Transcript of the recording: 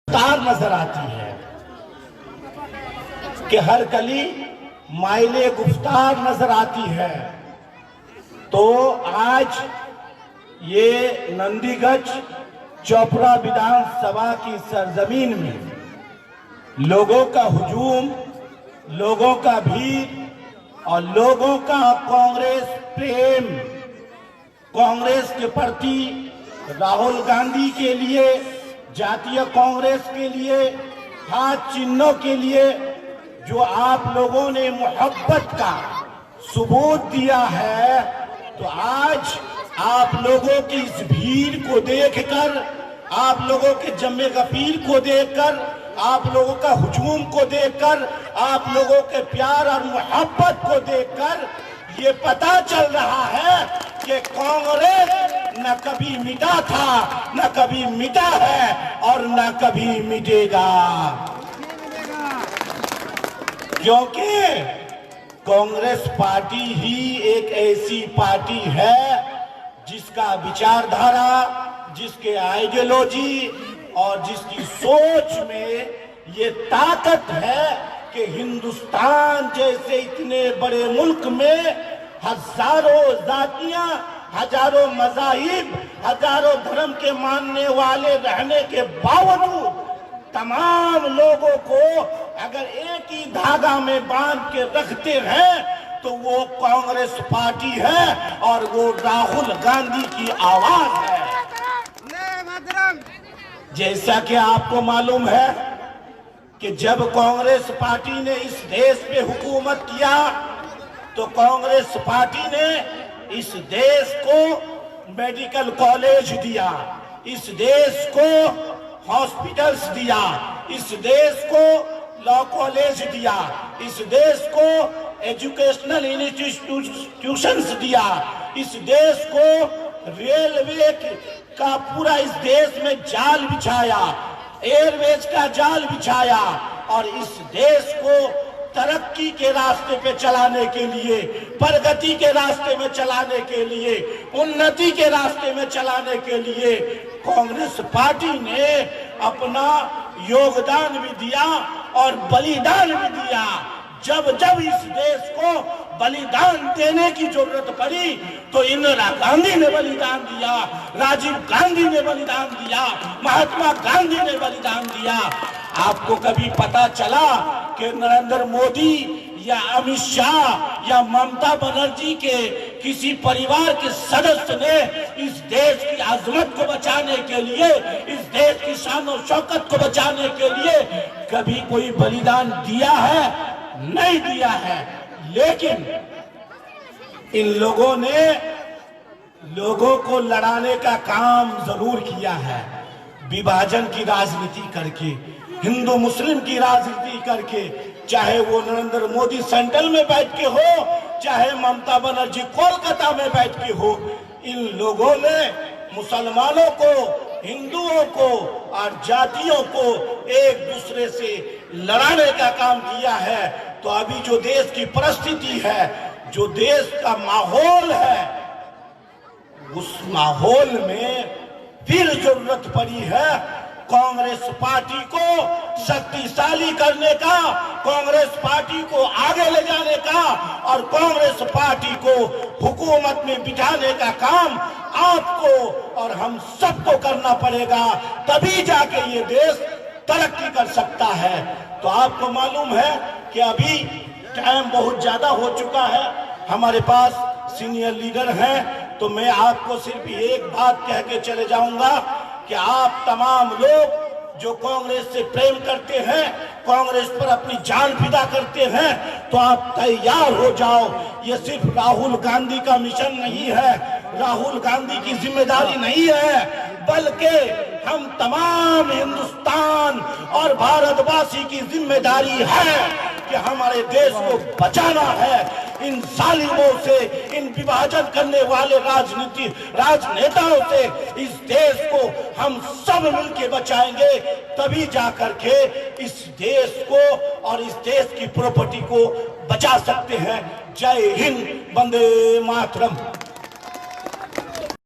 तार नजर आती है कि हर गली माइले गुफ्तार नजर आती है। तो आज ये नंदीगंज चोपड़ा विधानसभा की सरजमीन में लोगों का हुजूम, लोगों का भीड़ और लोगों का कांग्रेस प्रेम, कांग्रेस के प्रति, राहुल गांधी के लिए, जातीय कांग्रेस के लिए, हाथ चिन्हों के लिए जो आप लोगों ने मोहब्बत का सबूत दिया है, तो आज आप लोगों की इस भीड़ को देखकर, आप लोगों के जम्मे गफीर को देखकर, आप लोगों का हुजूम को देखकर, आप लोगों के प्यार और मोहब्बत को देखकर ये पता चल रहा है कि कांग्रेस न कभी मिटा था, न कभी मिटा है और न कभी मिटेगा। क्योंकि कांग्रेस पार्टी ही एक ऐसी पार्टी है जिसका विचारधारा, जिसके आइडियोलॉजी और जिसकी सोच में ये ताकत है कि हिंदुस्तान जैसे इतने बड़े मुल्क में हजारों जातियां, हजारों मज़ाहिब, हजारों धर्म के मानने वाले रहने के बावजूद तमाम लोगों को अगर एक ही धागा में बांध के रखते हैं तो वो कांग्रेस पार्टी है और वो राहुल गांधी की आवाज है। जैसा कि आपको मालूम है कि जब कांग्रेस पार्टी ने इस देश पे हुकूमत किया तो कांग्रेस पार्टी ने इस देश को मेडिकल कॉलेज दिया, इस देश को हॉस्पिटल्स दिया, इस देश को लॉ कॉलेज दिया, इस देश को एजुकेशनल इंस्टीट्यूशंस दिया, इस देश को रेलवे का पूरा इस देश में जाल बिछाया, एयरवेज का जाल बिछाया और इस देश को तरक्की के रास्ते पे चलाने के लिए, प्रगति के रास्ते में चलाने के लिए, उन्नति के रास्ते में चलाने के लिए कांग्रेस पार्टी ने अपना योगदान भी दिया और बलिदान भी दिया। जब जब इस देश को बलिदान देने की जरूरत पड़ी तो इंदिरा गांधी ने बलिदान दिया, राजीव गांधी ने बलिदान दिया, महात्मा गांधी ने बलिदान दिया। आपको कभी पता चला कि नरेंद्र मोदी या अमित शाह या ममता बनर्जी के किसी परिवार के सदस्य ने इस देश की आजमत को बचाने के लिए, इस देश की शान और शौकत को बचाने के लिए कभी कोई बलिदान दिया है? नहीं दिया है। लेकिन इन लोगों ने लोगों को लड़ाने का काम जरूर किया है, विभाजन की राजनीति करके, हिंदू मुस्लिम की राजनीति करके, चाहे वो नरेंद्र मोदी सेंट्रल में बैठ के हो, चाहे ममता बनर्जी कोलकाता में बैठ के हो। इन लोगों ने मुसलमानों को, हिंदुओं को और जातियों को एक दूसरे से लड़ाने का काम किया है। तो अभी जो देश की परिस्थिति है, जो देश का माहौल है, उस माहौल में फिर जरूरत पड़ी है कांग्रेस पार्टी को शक्तिशाली करने का, कांग्रेस पार्टी को आगे ले जाने का और कांग्रेस पार्टी को हुकूमत में बिठाने का काम आपको और हम सबको करना पड़ेगा, तभी जाके ये देश तरक्की कर सकता है। तो आपको मालूम है कि अभी टाइम बहुत ज्यादा हो चुका है, हमारे पास सीनियर लीडर हैं, तो मैं आपको सिर्फ एक बात कह के चले जाऊंगा कि आप तमाम लोग जो कांग्रेस से प्रेम करते हैं, कांग्रेस पर अपनी जान फिदा करते हैं, तो आप तैयार हो जाओ। ये सिर्फ राहुल गांधी का मिशन नहीं है, राहुल गांधी की जिम्मेदारी नहीं है, बल्कि हम तमाम हिंदुस्तान और भारतवासी की जिम्मेदारी है कि हमारे देश को बचाना है इन जालिमों से, इन विभाजन करने वाले राजनेताओं से। इस देश को हम सब मिलकर बचाएंगे, तभी जाकर के इस देश को और इस देश की प्रॉपर्टी को बचा सकते हैं। जय हिंद, वंदे मातरम।